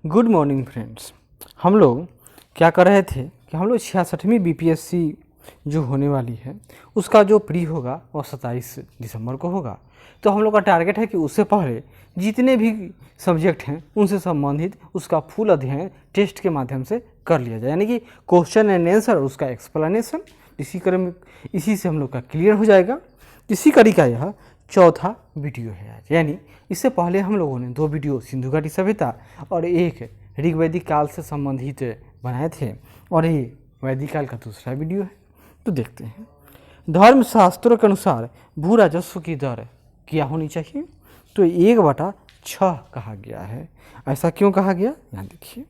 Good morning friends. हम लोग क्या कर रहे थे कि हम लोग 66वीं बीपीएससी जो होने वाली है उसका जो प्री होगा वो 27 दिसंबर को होगा। तो हम लोग का टारगेट है कि उससे पहले जितने भी सब्जेक्ट हैं उनसे संबंधित उसका फुल अध्ययन टेस्ट के माध्यम से कर लिया जाए, यानी कि क्वेश्चन एंड आंसर और उसका एक्सप्लेनेशन इसी से हम लोग का क्लियर हो जाएगा। इसी कड़ी का यह चौथा वीडियो है आज। यानी इससे पहले हम लोगों ने 2 वीडियो सिंधु घाटी सभ्यता और एक ऋग्वैदिक काल से संबंधित बनाए थे और ये वैदिक काल का दूसरा वीडियो है। तो देखते हैं। धर्मशास्त्रों के अनुसार भू राजस्व की दर क्या होनी चाहिए? तो 1/6 कहा गया है। ऐसा क्यों कहा गया? यहाँ देखिए,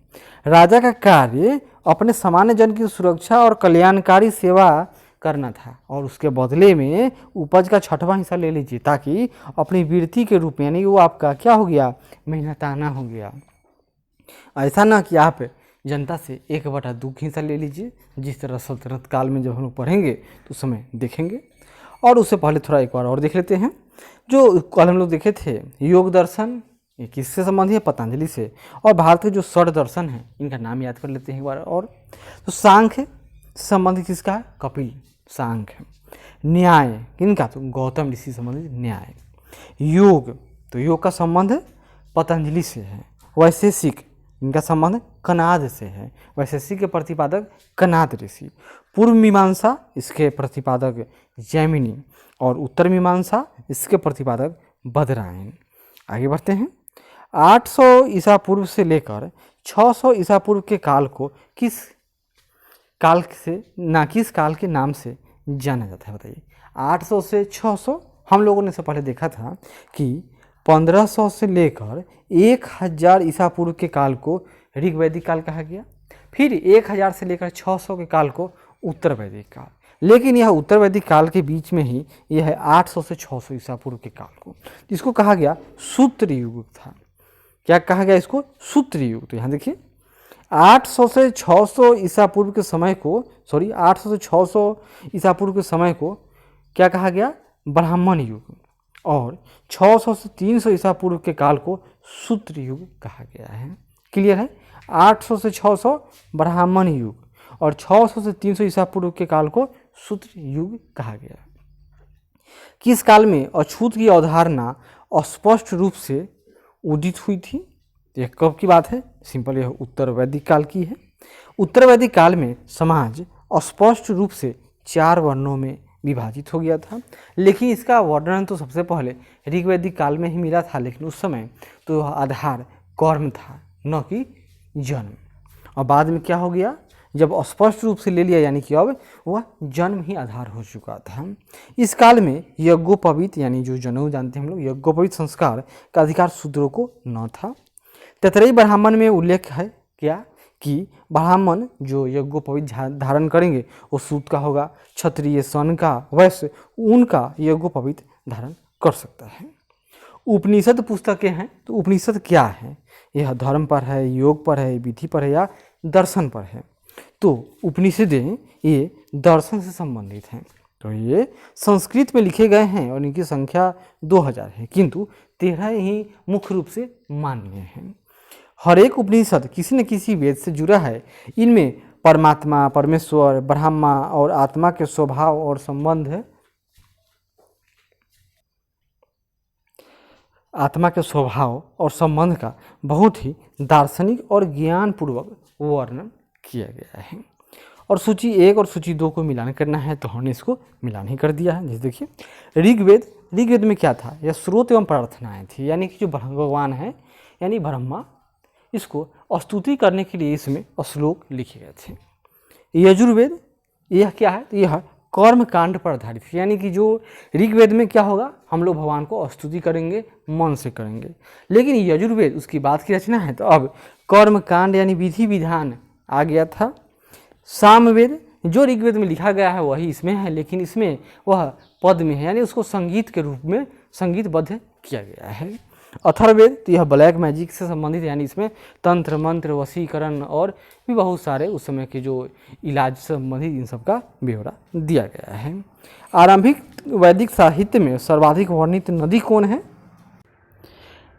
राजा का कार्य अपने सामान्य जन की सुरक्षा और कल्याणकारी सेवा करना था और उसके बदले में उपज का 6वां हिस्सा ले लीजिए ताकि अपनी वृत्ति के रूप में, यानी वो आपका क्या हो गया, मेहनताना हो गया। ऐसा ना कि आप जनता से 1/2 हिस्सा ले लीजिए, जिस तरह सल्तनत काल में जब हम लोग पढ़ेंगे तो उस समय देखेंगे। और उससे पहले थोड़ा एक बार और देख लेते हैं। जो कल हम लोग देखे थे योग दर्शन, ये किससे संबंधित है? पतंजलि से। और भारत के जो 6 दर्शन हैं इनका नाम याद कर लेते हैं एक बार और। तो सांख्य संबंधित किसका है? कपिल सांख्य। न्याय किनका? तो गौतम ऋषि संबंधित न्याय। योग, तो योग का संबंध पतंजलि से है। वैशेषिक, इनका संबंध कनाद से है। वैशेषिक के प्रतिपादक कनाद ऋषि। पूर्व मीमांसा, इसके प्रतिपादक जैमिनी। और उत्तर मीमांसा, इसके प्रतिपादक बदरायन। आगे बढ़ते हैं। 800 ईसा पूर्व से लेकर 600 ईसा पूर्व के काल को किस काल के नाम से जाना जाता है? बताइए। 800 से 600 हम लोगों ने इससे पहले देखा था कि 1500 से लेकर 1000 ईसा पूर्व के काल को ऋग्वैदिक काल कहा गया। फिर 1000 से लेकर 600 के काल को उत्तर वैदिक काल। लेकिन यह उत्तर वैदिक काल के बीच में ही यह है 800 से 600 ईसा पूर्व के काल को, जिसको कहा गया सूत्र युग था। क्या कहा गया इसको? सूत्र युग। तो यहाँ देखिए, 800 से 600 ईसा पूर्व के समय को 800 से 600 ईसा पूर्व के समय को क्या कहा गया? ब्राह्मण युग। और 600 से 300 ईसा पूर्व के काल को सूत्र युग कहा गया है। क्लियर है? 800 से 600 ब्राह्मण युग और 600 से 300 ईसा पूर्व के काल को सूत्र युग कहा गया। किस काल में अछूत की अवधारणा स्पष्ट रूप से उदित हुई थी? यह कब की बात है? सिंपल, यह उत्तर वैदिक काल की है। उत्तर वैदिक काल में समाज स्पष्ट रूप से 4 वर्णों में विभाजित हो गया था। लेकिन इसका वर्णन तो सबसे पहले ऋग्वैदिक काल में ही मिला था, लेकिन उस समय तो आधार कर्म था, न कि जन्म। और बाद में क्या हो गया? जब स्पष्ट रूप से ले लिया, यानी कि अब वह जन्म ही आधार हो चुका था। इस काल में यज्ञोपवीत, यानी जो जनेऊ जानते हैं हम लोग, यज्ञोपवीत संस्कार का अधिकार शूद्रों को न था। तैतरेय ब्राह्मण में उल्लेख है क्या कि ब्राह्मण जो यज्ञोपवीत धारण करेंगे वो सूत का होगा, क्षत्रिय सन का, वैश्य उनका यज्ञोपवीत धारण कर सकता है। उपनिषद पुस्तकें हैं, तो उपनिषद क्या है? यह धर्म पर है, योग पर है, विधि पर है या दर्शन पर है? तो उपनिषदें ये दर्शन से संबंधित हैं। तो ये संस्कृत में लिखे गए हैं और इनकी संख्या 2000 है, किंतु 13 ही मुख्य रूप से मान्य हैं। हर एक उपनिषद किसी न किसी वेद से जुड़ा है। इनमें परमात्मा, परमेश्वर, ब्रह्मा और आत्मा के स्वभाव और संबंध का बहुत ही दार्शनिक और ज्ञानपूर्वक वर्णन किया गया है। और सूची 1 और सूची 2 को मिलान करना है तो हमने इसको मिलान ही कर दिया है। जैसे देखिए, ऋग्वेद में क्या था? यह स्रोत एवं प्रार्थनाएं थी, यानी कि जो भगवान है यानी ब्रह्मा, इसको स्तुति करने के लिए इसमें श्लोक लिखे गए थे। यजुर्वेद, यह क्या है? तो यह कर्म कांड पर आधारित है, यानी कि जो ऋग्वेद में क्या होगा, हम लोग भगवान को स्तुति करेंगे, मन से करेंगे। लेकिन यजुर्वेद उसकी बात की रचना है, तो अब कर्म कांड यानी विधि विधान आ गया था। सामवेद, जो ऋग्वेद में लिखा गया है वही इसमें है, लेकिन इसमें वह पद में है, यानी उसको संगीत के रूप में संगीतबद्ध किया गया है। अथर्ववेद, तो यह ब्लैक मैजिक से संबंधित, यानी इसमें तंत्र मंत्र, वशीकरण और भी बहुत सारे उस समय के जो इलाज से संबंधित इन सब का ब्यौरा दिया गया है। आरंभिक वैदिक साहित्य में सर्वाधिक वर्णित नदी कौन है?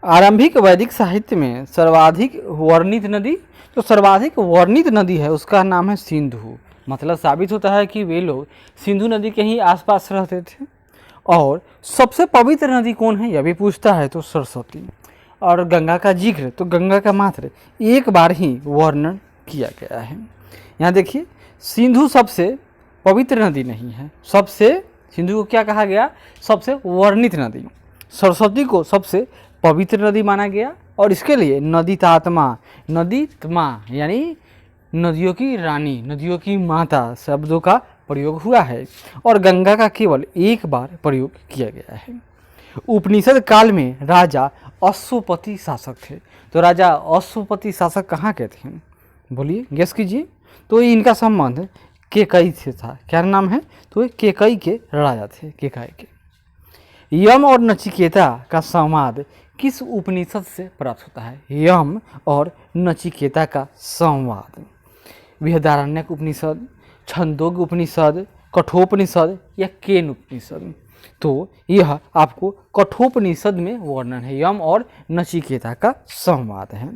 आरंभिक वैदिक साहित्य में सर्वाधिक वर्णित नदी, जो सर्वाधिक वर्णित नदी है उसका नाम है सिंधु। मतलब साबित होता है कि वे लोग सिंधु नदी के ही आसपास रहते थे। और सबसे पवित्र नदी कौन है यह भी पूछता है तो सरस्वती। और गंगा का जिक्र तो गंगा का मात्र एक बार ही वर्णन किया गया है। यहाँ देखिए, सिंधु सबसे पवित्र नदी नहीं है, सबसे सिंधु को क्या कहा गया, सबसे वर्णित नदी। सरस्वती को सबसे पवित्र नदी माना गया और इसके लिए नदी तात्मा, नदी त्मा यानी नदियों की रानी, नदियों की माता शब्दों का प्रयोग हुआ है और गंगा का केवल एक बार प्रयोग किया गया है। उपनिषद काल में राजा अश्वपति शासक थे। तो राजा अश्वपति शासक कहाँ के थे, बोलिए, गेस कीजिए। तो इनका संबंध केकई से था। क्या नाम है, तो केकई के राजा थे, केकई के। यम और नचिकेता का संवाद किस उपनिषद से प्राप्त होता है, यम और नचिकेता का संवाद। बृहदारण्यक उपनिषद, छंदोग्य उपनिषद, कठोपनिषद या केन उपनिषद। तो यह आपको कठोपनिषद में वर्णन है, यम और नचिकेता का संवाद है।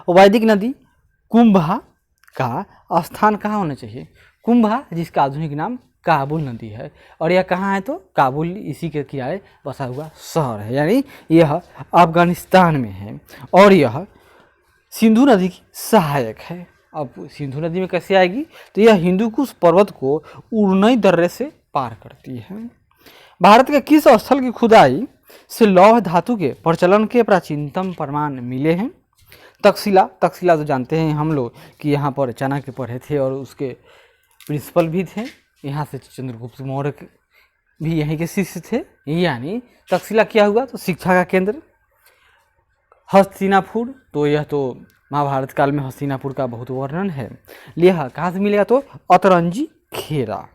वैदिक नदी कुंभा का स्थान कहाँ होना चाहिए, कुंभा जिसका आधुनिक नाम काबुल नदी है। और यह कहाँ है, तो काबुल इसी के किनारे बसा हुआ शहर है, यानी यह अफगानिस्तान में है। और यह सिंधु नदी की सहायक है। अब सिंधु नदी में कैसे आएगी, तो यह हिंदुकुश पर्वत को उड़नई दर्रे से पार करती है। भारत के किस स्थल की खुदाई से लौह धातु के प्रचलन के प्राचीनतम प्रमाण मिले हैं। तक्षशिला, तक्षशिला तो जानते हैं हम लोग कि यहाँ पर चाणक्य पढ़े थे और उसके प्रिंसिपल भी थे। यहाँ से चंद्रगुप्त मौर्य भी यहीं के शिष्य थे। यानी तक्षशिला क्या हुआ, तो शिक्षा का केंद्र। हस्तिनापुर, तो यह तो महाभारत काल में हस्तिनापुर का बहुत वर्णन है। यह कहाँ से मिलेगा, तो अतरंजी खेरा,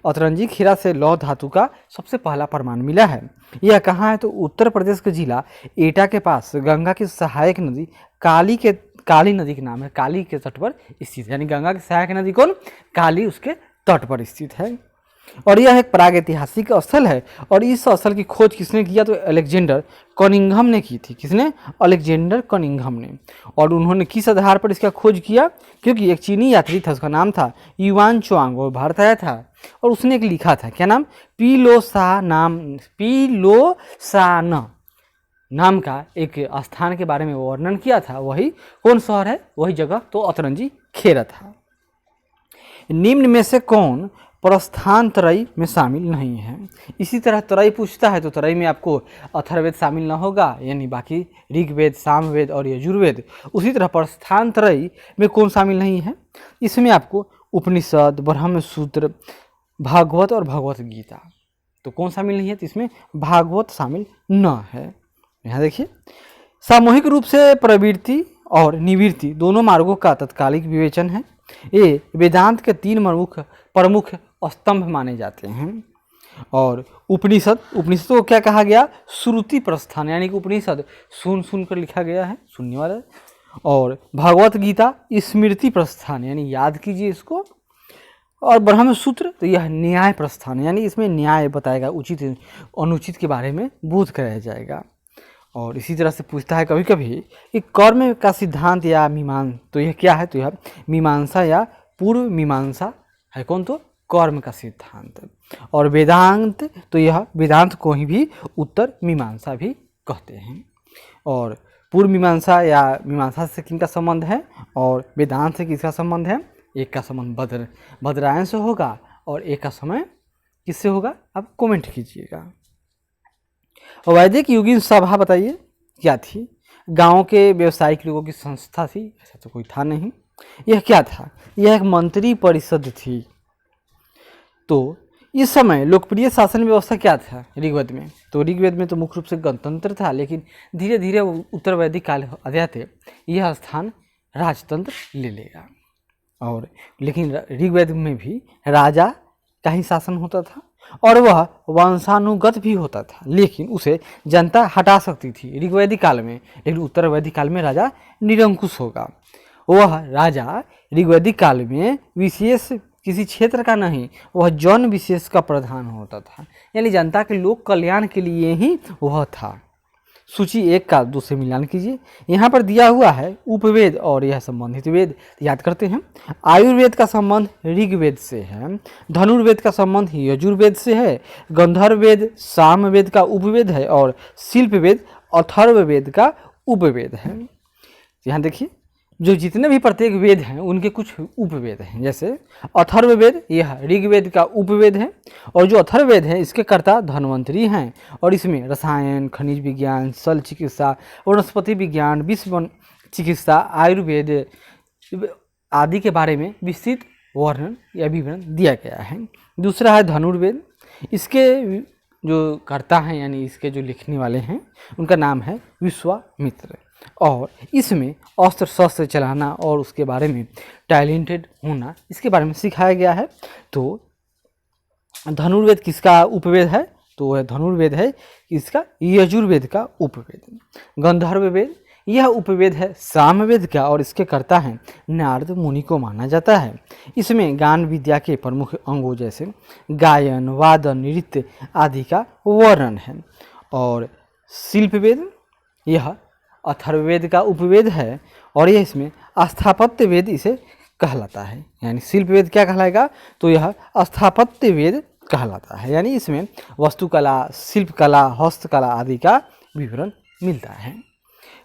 अतरंजी खेरा से लौह धातु का सबसे पहला प्रमाण मिला है। यह कहाँ है, तो उत्तर प्रदेश के जिला एटा के पास गंगा की सहायक नदी काली नदी के नाम है, काली के तट पर स्थित है। यानी गंगा की सहायक नदी कौन, काली, उसके तट पर स्थित है। और यह एक प्रागैतिहासिक स्थल है। और इस स्थल की खोज किसने किया, तो अलेक्जेंडर कनिंघम ने की थी। किसने, अलेक्जेंडर कनिंघम ने। और उन्होंने किस आधार पर इसका खोज किया, क्योंकि एक चीनी यात्री था, उसका नाम था युआन चुआंग, वो भारत आया था और उसने एक लिखा था, क्या नाम, पीलोसान नाम का एक स्थान के बारे में वर्णन किया था। वही कौन शहर है, वही जगह तो अतरंजी खेरा था। निम्न में से कौन प्रस्थान त्रयी में शामिल नहीं है। इसी तरह त्रयी पूछता है तो त्रयी में आपको अथर्ववेद शामिल न होगा, यानी बाकी ऋग्वेद, सामवेद और यजुर्वेद। उसी तरह प्रस्थान त्रयी में कौन शामिल नहीं है, इसमें आपको उपनिषद, ब्रह्मसूत्र, भागवत और भगवत गीता। तो कौन शामिल नहीं है, तो इसमें भागवत शामिल न है। यहाँ देखिए, सामूहिक रूप से प्रवृत्ति और निवृत्ति दोनों मार्गों का तत्कालिक विवेचन है। ये वेदांत के तीन प्रमुख स्तंभ माने जाते हैं। और उपनिषद को क्या कहा गया, श्रुति प्रस्थान, यानी कि उपनिषद सुन कर लिखा गया है, सुनने वाला। और भगवत गीता स्मृति प्रस्थान, यानी याद कीजिए इसको। और ब्रह्मसूत्र तो यह न्याय प्रस्थान, यानी इसमें न्याय बताएगा, उचित अनुचित के बारे में बोध कराया जाएगा। और इसी तरह से पूछता है कभी कभी कि कर्म का सिद्धांत या मीमांसा, तो यह क्या है, तो यह मीमांसा या पूर्व मीमांसा है। कौन, तो कर्म का सिद्धांत। और वेदांत, तो यह वेदांत को ही भी उत्तर मीमांसा भी कहते हैं। और पूर्व मीमांसा या मीमांसा से किनका संबंध है और वेदांत से किसका संबंध है, एक का संबंध बद्रायन से होगा और एक का समय किससे होगा, आप कमेंट कीजिएगा। वैदिक युगीन सभा बताइए क्या थी, गांव के व्यवसायिक लोगों की संस्था थी, ऐसा तो कोई था नहीं। यह क्या था, यह एक मंत्री परिषद थी। तो इस समय लोकप्रिय शासन व्यवस्था क्या था ऋग्वेद में, तो ऋग्वेद में तो मुख्य रूप से गणतंत्र था, लेकिन धीरे धीरे उत्तर वैदिक काल आते यह स्थान राजतंत्र ले लेगा। और लेकिन ऋग्वेद में भी राजा का ही शासन होता था और वह वंशानुगत भी होता था, लेकिन उसे जनता हटा सकती थी ऋग्वैदिक काल में। लेकिन उत्तर वैदिक काल में राजा निरंकुश होगा। वह राजा ऋग्वैदिक काल में विशेष किसी क्षेत्र का नहीं, वह जन विशेष का प्रधान होता था, यानी जनता के लोक कल्याण के लिए ही वह था। सूची 1 का 2 से मिलान कीजिए। यहाँ पर दिया हुआ है उपवेद और यह संबंधित वेद, याद करते हैं। आयुर्वेद का संबंध ऋग्वेद से है, धनुर्वेद का संबंध यजुर्वेद से है, गंधर्ववेद सामवेद का उपवेद है और शिल्पवेद अथर्ववेद का उपवेद है। यहाँ देखिए जो जितने भी प्रत्येक वेद हैं उनके कुछ उपवेद हैं। जैसे अथर्ववेद यह ऋग्वेद का उपवेद है और जो अथर्ववेद है इसके कर्ता धन्वंतरी हैं और इसमें रसायन, खनिज विज्ञान, शल्य चिकित्सा, वनस्पति विज्ञान, विश्व चिकित्सा, आयुर्वेद आदि के बारे में विस्तृत वर्णन या विवरण दिया गया है। दूसरा है धनुर्वेद। इसके जो कर्ता हैं यानी इसके जो लिखने वाले हैं उनका नाम है विश्वामित्र और इसमें अस्त्र शस्त्र चलाना और उसके बारे में टैलेंटेड होना इसके बारे में सिखाया गया है। तो धनुर्वेद किसका उपवेद है? तो वह धनुर्वेद है इसका यजुर्वेद का उपवेद। गंधर्ववेद यह उपवेद है सामवेद का और इसके कर्ता हैं नारद मुनि को माना जाता है। इसमें गान विद्या के प्रमुख अंगों जैसे गायन, वादन, नृत्य आदि का वर्णन है। और शिल्पवेद यह अथर्ववेद का उपवेद है और यह इसमें स्थापत्य वेद इसे कहलाता है। यानी शिल्पवेद क्या कहलाएगा? तो यह स्थापत्य वेद कहलाता है। यानी इसमें वास्तुकला, शिल्पकला, हस्तकला आदि का विवरण मिलता है।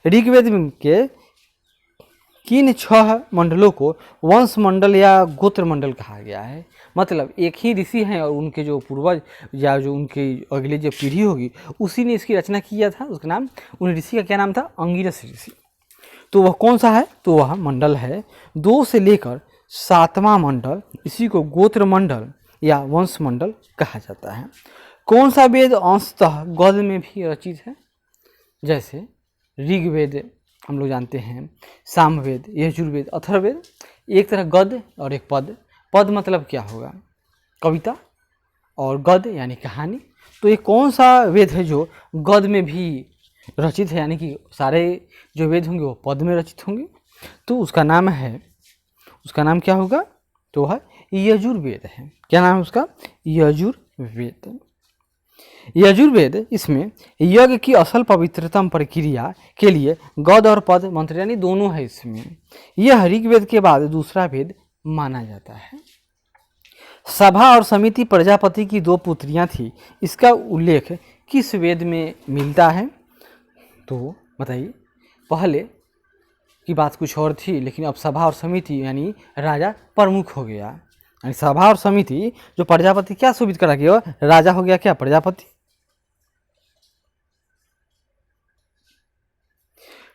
ऋग्वेद के किन 6 मंडलों को वंश मंडल या गोत्र मंडल कहा गया है? मतलब एक ही ऋषि हैं और उनके जो पूर्वज या जो उनकी अगली जो पीढ़ी होगी उसी ने इसकी रचना किया था। उसका नाम, उन ऋषि का क्या नाम था? अंगिरस ऋषि। तो वह कौन सा है? तो वह मंडल है 2 से लेकर 7वां मंडल, इसी को गोत्र मंडल या वंश मंडल कहा जाता है। कौन सा वेद अंशतः गद्य में भी रचित है? जैसे ऋग्वेद हम लोग जानते हैं, सामवेद, यजुर्वेद, अथर्ववेद एक तरह गद्य और एक पद। पद मतलब क्या होगा? कविता, और गद्य यानी कहानी। तो ये कौन सा वेद है जो गद्य में भी रचित है, यानी कि सारे जो वेद होंगे वो पद में रचित होंगे? तो उसका नाम क्या होगा? तो है यजुर्वेद है। क्या नाम है उसका? यजुर्वेद। यजुर्वेद इसमें यज्ञ की असल पवित्रतम प्रक्रिया के लिए गद्य और पद मंत्र यानी दोनों है इसमें। यह ऋग्वेद के बाद दूसरा वेद माना जाता है। सभा और समिति प्रजापति की 2 पुत्रियां थी, इसका उल्लेख किस वेद में मिलता है? तो बताइए, पहले की बात कुछ और थी लेकिन अब सभा और समिति यानी राजा प्रमुख हो गया। यानी सभा और समिति जो प्रजापति क्या शोभित करा गया, राजा हो गया क्या? प्रजापति।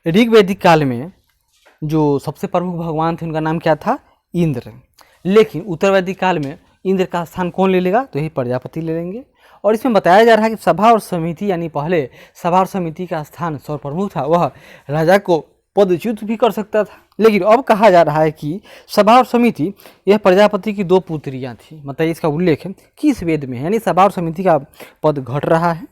ऋग्वैदिक काल में जो सबसे प्रमुख भगवान थे उनका नाम क्या था? इंद्र। लेकिन उत्तर वैदिक काल में इंद्र का स्थान कौन ले लेगा? तो यही प्रजापति ले लेंगे। और इसमें बताया जा रहा है कि सभा और समिति यानी पहले सभा और समिति का स्थान सर्वप्रमुख था, वह राजा को पदच्युत भी कर सकता था। लेकिन अब कहा जा रहा है कि सभा और समिति यह प्रजापति की 2 पुत्रियां थी। मतलब इसका उल्लेख है किस वेद में है? यानी सभा और समिति का पद घट रहा है।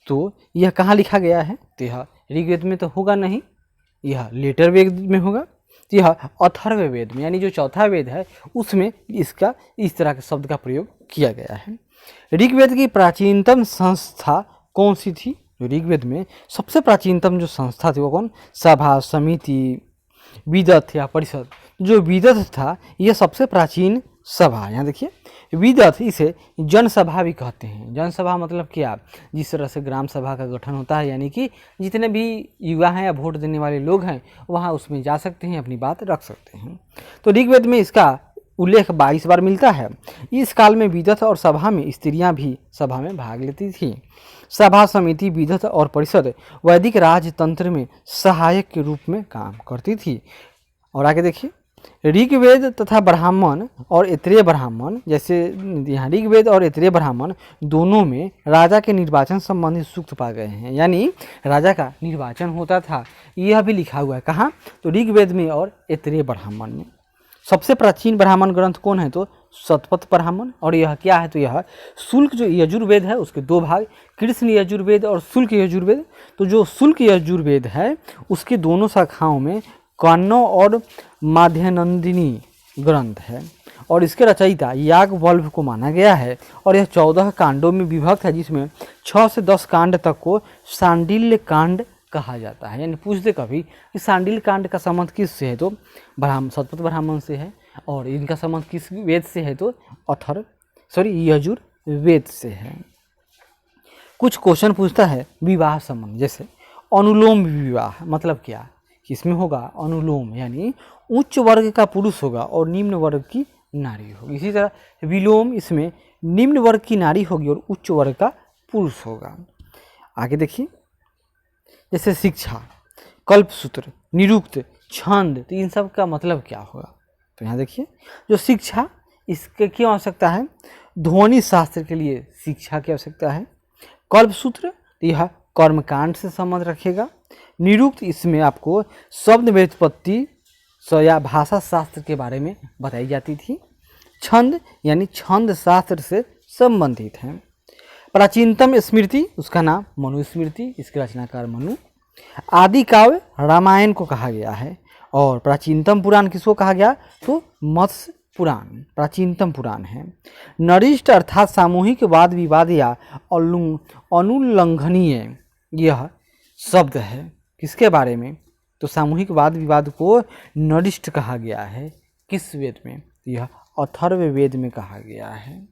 तो यह कहाँ लिखा गया है? तो यह ऋग्वेद में तो होगा नहीं, यह लेटर वेद में होगा। तो यह अथर्ववेद में यानी जो चौथा वेद है उसमें इसका इस तरह के शब्द का प्रयोग किया गया है। ऋग्वेद की प्राचीनतम संस्था कौन सी थी? जो ऋग्वेद में सबसे प्राचीनतम जो संस्था थी वो कौन? सभा, समिति, विदथ या परिषद। जो विदथ था यह सबसे प्राचीन सभा। यहाँ देखिए, विदथ इसे जनसभा भी कहते हैं। जनसभा मतलब क्या? जिस तरह से ग्राम सभा का गठन होता है, यानी कि जितने भी युवा हैं या वोट देने वाले लोग हैं वहाँ उसमें जा सकते हैं, अपनी बात रख सकते हैं। तो ऋग्वेद में इसका उल्लेख 22 बार मिलता है। इस काल में विदथ और सभा में स्त्रियां भी सभा में भाग लेती थीं। सभा, समिति, विदथ और परिषद वैदिक राजतंत्र में सहायक के रूप में काम करती थी। और आगे देखिए, ऋग्वेद तथा ब्राह्मण और ऐतरेय ब्राह्मण, जैसे यहाँ ऋग्वेद और ऐतरेय ब्राह्मण दोनों में राजा के निर्वाचन संबंधी सूक्त पाए गए हैं। यानी राजा का निर्वाचन होता था, यह भी लिखा हुआ है। कहाँ? तो ऋग्वेद में और ऐतरेय ब्राह्मण में। सबसे प्राचीन ब्राह्मण ग्रंथ कौन है? तो शतपथ ब्राह्मण। और यह क्या है? तो यह शुल्क जो यजुर्वेद है उसके 2 भाग, कृष्ण यजुर्वेद और शुल्क यजुर्वेद। तो जो शुल्क यजुर्वेद है उसके दोनों शाखाओं में कौनो और माध्यनंदिनी ग्रंथ है और इसके रचयिता याज्ञवल्क्य को माना गया है। और यह 14 कांडों में विभक्त है, जिसमें 6 से 10 कांड तक को सांडिल्य कांड कहा जाता है। यानी पूछते कभी कि सांडिल्य कांड का संबंध किससे है, तो शतपथ ब्राह्मण से है। और इनका संबंध किस वेद से है, तो यजुर्वेद से है। कुछ क्वेश्चन पूछता है विवाह संबंध, जैसे अनुलोम विवाह मतलब क्या, किसमें होगा, अनुलोम यानी उच्च वर्ग का पुरुष होगा और निम्न वर्ग की नारी होगी। इसी तरह विलोम, इसमें निम्न वर्ग की नारी होगी और उच्च वर्ग का पुरुष होगा। आगे देखिए, जैसे शिक्षा, कल्पसूत्र, निरुक्त, छंद, तो इन सब का मतलब क्या होगा। तो यहाँ देखिए, जो शिक्षा, इसके क्यों आवश्यकता है, ध्वनि शास्त्र के लिए शिक्षा की आवश्यकता है। कल्पसूत्र, तो यह कर्मकांड से संबंध रखेगा। निरुक्त, इसमें आपको शब्द व्युत्पत्ति या भाषा शास्त्र के बारे में बताई जाती थी। छंद यानी छंद शास्त्र से संबंधित है। प्राचीनतम स्मृति, उसका नाम मनुस्मृति, इसके रचनाकार मनु। आदि काव्य रामायण को कहा गया है। और प्राचीनतम पुराण किसको कहा गया, तो मत्स्य पुराण प्राचीनतम पुराण है। नरिष्ट अर्थात सामूहिक वाद विवाद या अनुल्लंघनीय यह शब्द है, किसके बारे में, तो सामूहिक वाद विवाद को नरिष्ट कहा गया है। किस वेद में, यह अथर्व वेद में कहा गया है।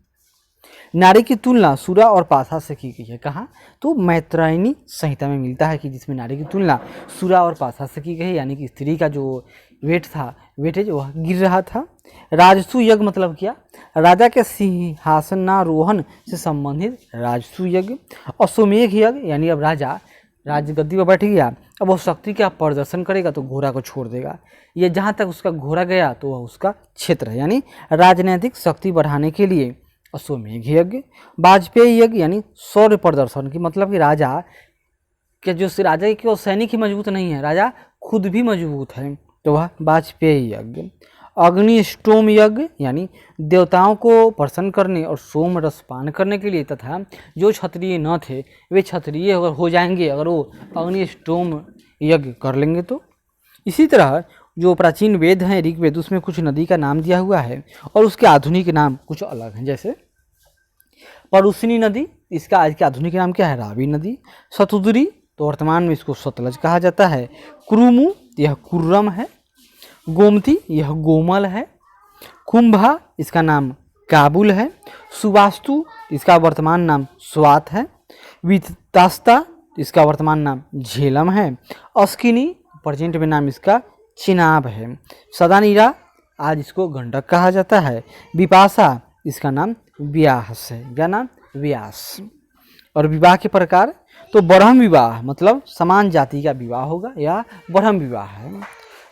नारी की तुलना सुरा और पासा से की गई है, कहाँ, तो मैत्रेयी संहिता में मिलता है कि जिसमें नारी की तुलना सुरा और पासा से की गई, यानी कि स्त्री का जो वेटेज वह गिर रहा था। राजसू यज्ञ मतलब क्या, राजा के सिंहासनारोहण से संबंधित राजसू यज्ञ। अश्वमेघ यज्ञ, यानी अब राजा राजगद्दी पर बैठ गया, अब वो शक्ति का प्रदर्शन करेगा तो घोड़ा को छोड़ देगा। ये जहाँ तक उसका घोड़ा गया तो वह उसका क्षेत्र है, यानी राजनीतिक शक्ति बढ़ाने के लिए अश्वमेघ यज्ञ। वाजपेयी यज्ञ यानी शौर्य प्रदर्शन की, मतलब कि राजा के जो राजा के सैनिक ही मजबूत नहीं है, राजा खुद भी मजबूत है, तो वह वाजपेयी यज्ञ। अग्निष्टोम यज्ञ यानी देवताओं को प्रसन्न करने और सोम रस पान करने के लिए, तथा जो क्षत्रिय न थे वे क्षत्रिय अगर हो जाएंगे अगर वो अग्निष्टोम यज्ञ कर लेंगे तो। इसी तरह जो प्राचीन वेद हैं ऋग्वेद, उसमें कुछ नदी का नाम दिया हुआ है और उसके आधुनिक नाम कुछ अलग हैं। जैसे परुष्णी नदी, इसका आज के आधुनिक नाम क्या है, रावी नदी। सतुद्री, तो वर्तमान में इसको सतलज कहा जाता है। कुरुमु, यह कुर्रम है। गोमती, यह गोमल है। कुंभा, इसका नाम काबुल है। सुवास्तु, इसका वर्तमान नाम स्वात है। वितास्ता, इसका वर्तमान नाम झेलम है। अस्किनी, प्रेजेंट में नाम इसका चिनाब है। सदानीरा, आज इसको गंडक कहा जाता है। विपाशा, इसका नाम व्यास है, क्या नाम, व्यास। और विवाह के प्रकार, तो ब्रह्म विवाह मतलब समान जाति का विवाह होगा या ब्रह्म विवाह है।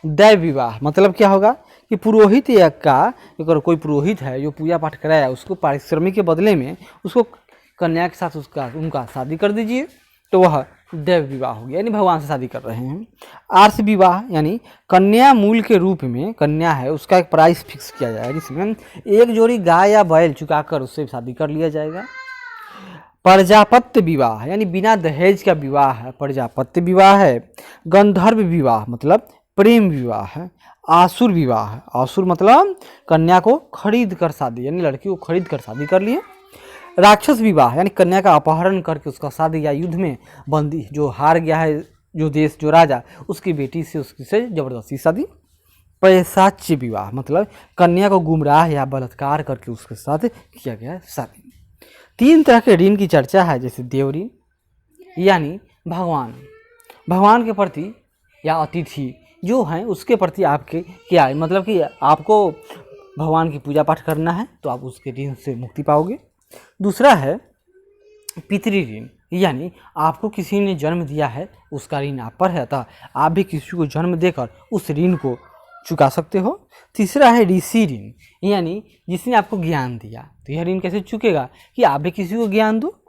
दैव विवाह मतलब क्या होगा कि पुरोहित या का, अगर कोई पुरोहित है जो पूजा पाठ कराया, उसको पारिश्रमिक के बदले में उसको कन्या के साथ उनका शादी कर दीजिए, तो वह दैव विवाह हो गया, यानी भगवान से शादी कर रहे हैं। आर्ष विवाह यानी कन्या मूल के रूप में कन्या है, उसका एक प्राइस फिक्स किया जाएगा, जिसमें एक जोड़ी गाय या बैल चुकाकर उससे शादी कर लिया जाएगा। प्रजापत्य विवाह यानी बिना दहेज का विवाह है, प्रजापत्य विवाह है। गंधर्व विवाह मतलब प्रेम विवाह है। आसुर विवाह है, आसुर मतलब कन्या को खरीद कर शादी, यानी लड़की को खरीद कर शादी कर लिए। राक्षस विवाह यानी कन्या का अपहरण करके उसका शादी या युद्ध में बंदी जो हार गया है जो देश जो राजा, उसकी बेटी से उसकी से जबरदस्ती शादी। पैशाच्य विवाह मतलब कन्या को गुमराह या बलात्कार करके उसके साथ किया गया शादी। 3 तरह के ऋण की चर्चा है, जैसे देव ऋण यानी भगवान के प्रति या अतिथि जो हैं उसके प्रति आपके क्या है, मतलब कि आपको भगवान की पूजा पाठ करना है तो आप उसके ऋण से मुक्ति पाओगे। दूसरा है पितृ ऋण, यानी आपको किसी ने जन्म दिया है उसका ऋण आप पर है, अतः आप भी किसी को जन्म देकर उस ऋण को चुका सकते हो। तीसरा है ऋषि ऋण, यानी जिसने आपको ज्ञान दिया, तो यह ऋण कैसे चुकेगा कि आप भी किसी को ज्ञान दो।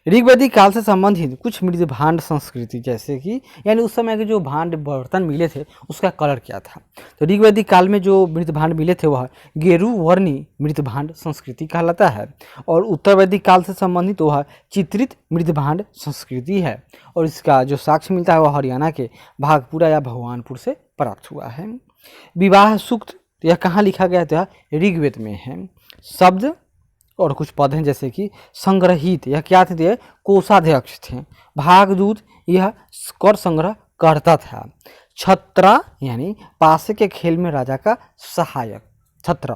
ऋग्वैदिक काल से संबंधित कुछ मृद भांड संस्कृति, जैसे कि यानी उस समय के जो भांड बर्तन मिले थे उसका कलर क्या था, तो ऋग्वैदिक काल में जो मृत भांड मिले थे वह गेरु वर्णी मृत भांड संस्कृति कहलाता है। और उत्तर वैदिक काल से संबंधित वह चित्रित मृत भांड संस्कृति है, और इसका जो साक्ष्य मिलता है वह हरियाणा के भागपुरा या भगवानपुर से प्राप्त हुआ है। विवाह सूक्त तो यह कहाँ लिखा गया? तो यह ऋग्वेद में है। शब्द और कुछ पद हैं जैसे कि संग्रहित, यह क्या थे? ये कोषाध्यक्ष थे। भागदूत, यह कर संग्रह करता था। छत्रा यानी पासे के खेल में राजा का सहायक, छत्रा।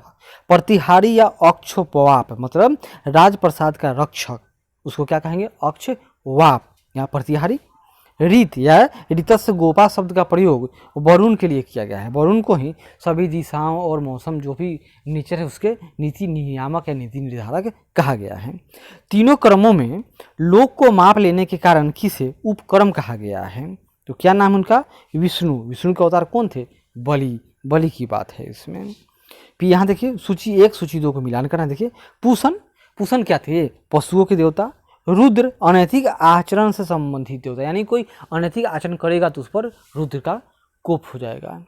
प्रतिहारी या अक्षोपवाप मतलब राजप्रसाद का रक्षक, उसको क्या कहेंगे? अक्षवाप या प्रतिहारी। रीत या ऋतस्य गोपा शब्द का प्रयोग वरुण के लिए किया गया है। वरुण को ही सभी दिशाओं और मौसम जो भी नेचर है उसके नीति नियामक या नीति निर्धारक कहा गया है। तीनों क्रमों में लोक को माप लेने के कारण किसे उपक्रम कहा गया है? तो क्या नाम उनका? विष्णु। विष्णु के अवतार कौन थे? बलि। बलि की बात है इसमें। फिर यहाँ देखिए सूची 1 सूची 2 को मिलान करना। देखिए पूषण, पूषण क्या थे? पशुओं के देवता। रुद्र अनैतिक आचरण से संबंधित देवता, यानी कोई अनैतिक आचरण करेगा तो उस पर रुद्र का कोप हो जाएगा।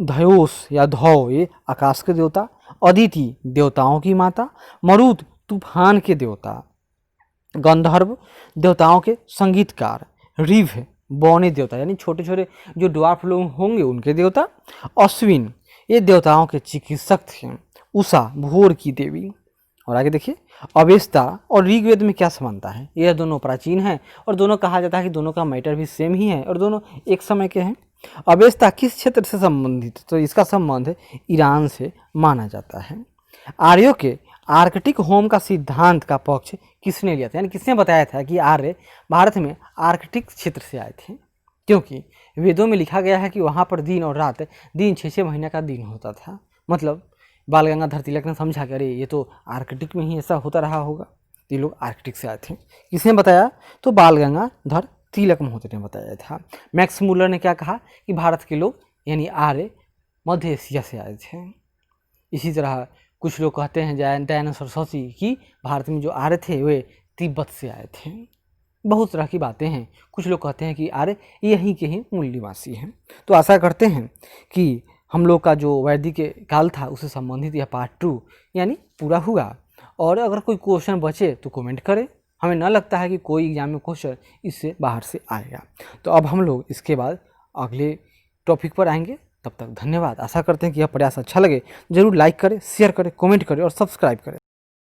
धयोस या धौ, ये आकाश के देवता। अदिति देवताओं की माता। मरुत तूफान के देवता। गंधर्व देवताओं के संगीतकार। ऋभ बौने देवता, यानी छोटे छोटे जो ड्वार्फ लोग होंगे उनके देवता। अश्विन ये देवताओं के चिकित्सक थे। उषा भोर की देवी। और आगे देखिए अवेस्ता और ऋग्वेद में क्या समानता है? यह दोनों प्राचीन हैं और दोनों कहा जाता है कि दोनों का मैटर भी सेम ही है और दोनों एक समय के हैं। अवेस्ता किस क्षेत्र से संबंधित? तो इसका संबंध ईरान से माना जाता है। आर्यों के आर्कटिक होम का सिद्धांत का पक्ष किसने लिया था? यानी किसने बताया था कि आर्य भारत में आर्कटिक क्षेत्र से आए थे? क्योंकि वेदों में लिखा गया है कि वहाँ पर दिन और रात, दिन 6-6 महीने का दिन होता था। मतलब बाल गंगाधर तिलक ने समझा कि अरे ये तो आर्कटिक में ही ऐसा होता रहा होगा, ये लोग आर्कटिक से आए थे। किसने बताया? तो बाल गंगाधर तिलक महोदय ने बताया था। मैक्स मुलर ने क्या कहा कि भारत के लोग यानी आर्य मध्य एशिया से आए थे। इसी तरह कुछ लोग कहते हैं दयानंद सरस्वती कि भारत में जो आर्य थे वे तिब्बत से आए थे। बहुत तरह की बातें हैं। कुछ लोग कहते हैं कि आर्य यहीं के ही मूल निवासी हैं। तो आशा करते हैं कि हम लोग का जो वैदिक काल था उससे संबंधित यह पार्ट 2 यानी पूरा हुआ। और अगर कोई क्वेश्चन बचे तो कमेंट करें। हमें न लगता है कि कोई एग्जाम में क्वेश्चन इससे बाहर से आएगा। तो अब हम लोग इसके बाद अगले टॉपिक पर आएंगे। तब तक धन्यवाद। आशा करते हैं कि यह प्रयास अच्छा लगे। जरूर लाइक करें, शेयर करें, कमेंट करें और सब्सक्राइब करें।